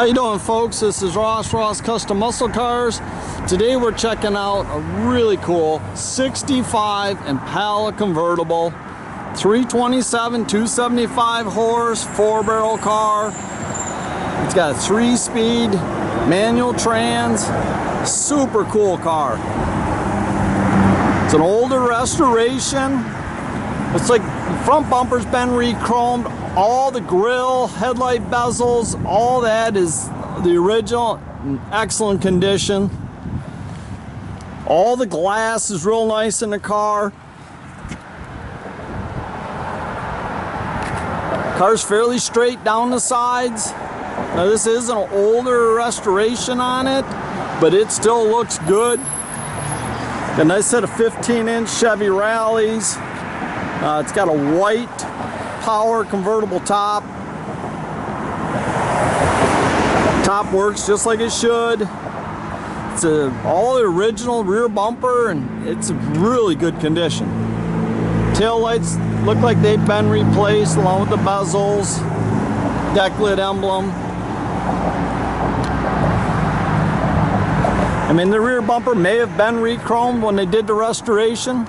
How you doing, folks? This is Ross Custom Muscle Cars. Today we're checking out a really cool 65 Impala Convertible, 327, 275 horse, 4-barrel car. It's got a 3-speed manual trans, super cool car. It's an older restoration. Looks like the front bumper's been re-chromed. All the grill, headlight bezels, all that is the original, in excellent condition. All the glass is real nice in the car. Car's fairly straight down the sides. Now this is an older restoration on it, but it still looks good. Got a nice set of 15-inch Chevy Rallies. It's got a white power convertible top. Top works just like it should. It's all the original rear bumper, and it's a really good condition. Tail lights look like they've been replaced along with the bezels, deck lid emblem. I mean, the rear bumper may have been re-chromed when they did the restoration,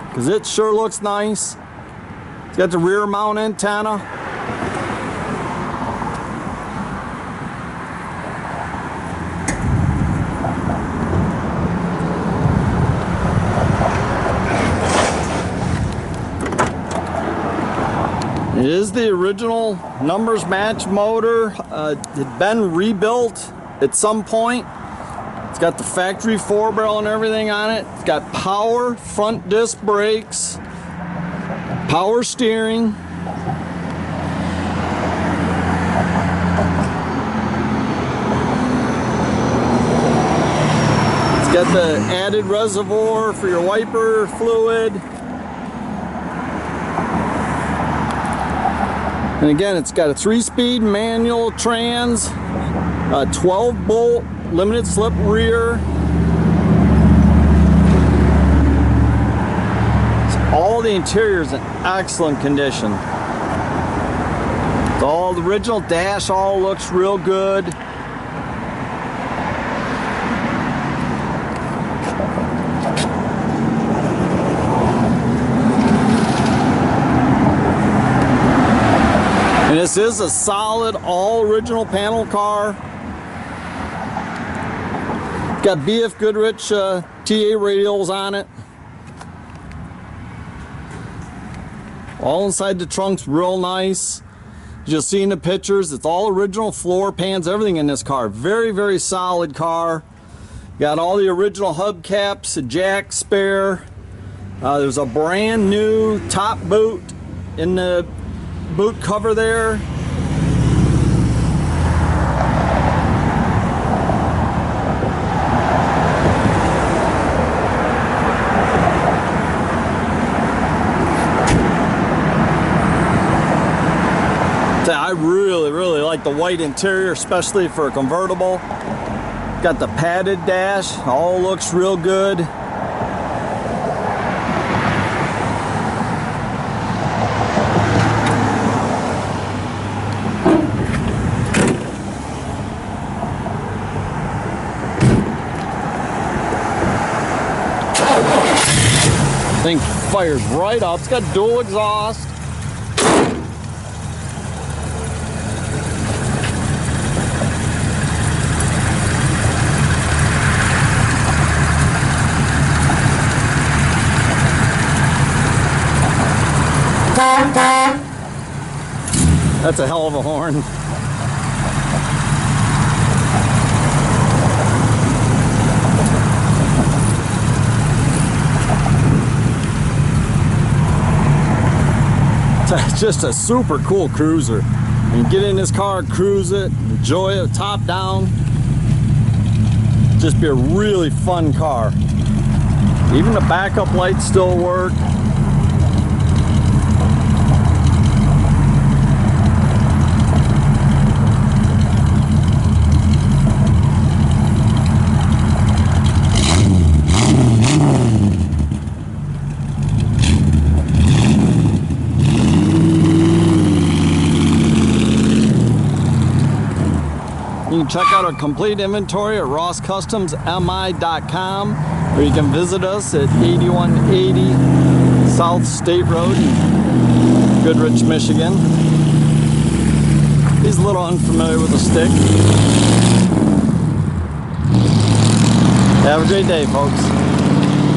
because it sure looks nice. It's got the rear mount antenna. It is the original numbers match motor. It had been rebuilt at some point. It's got the factory 4-barrel and everything on it. It's got power front disc brakes, power steering. It's got the added reservoir for your wiper fluid. And again, it's got a 3-speed manual trans, 12-bolt limited slip rear. All the interior is in excellent condition. All the original dash all looks real good. And this is a solid all original panel car. Got BF Goodrich TA radials on it. All inside the trunk's real nice. You'll see in the pictures, it's all original floor pans, everything in this car. Very, very solid car. Got all the original hubcaps, a jack spare. There's a brand new top boot in the boot cover there. I really like the white interior, especially for a convertible. Got the padded dash, all looks real good. Thing fires right up. It's got dual exhaust. That's a hell of a horn. It's just a super cool cruiser. You can get in this car, cruise it, enjoy it, top down. Just be a really fun car. Even the backup lights still work. You can check out our complete inventory at rosscustomsmi.com, or you can visit us at 8180 South State Road in Goodrich, Michigan. He's a little unfamiliar with the stick. Have a great day, folks.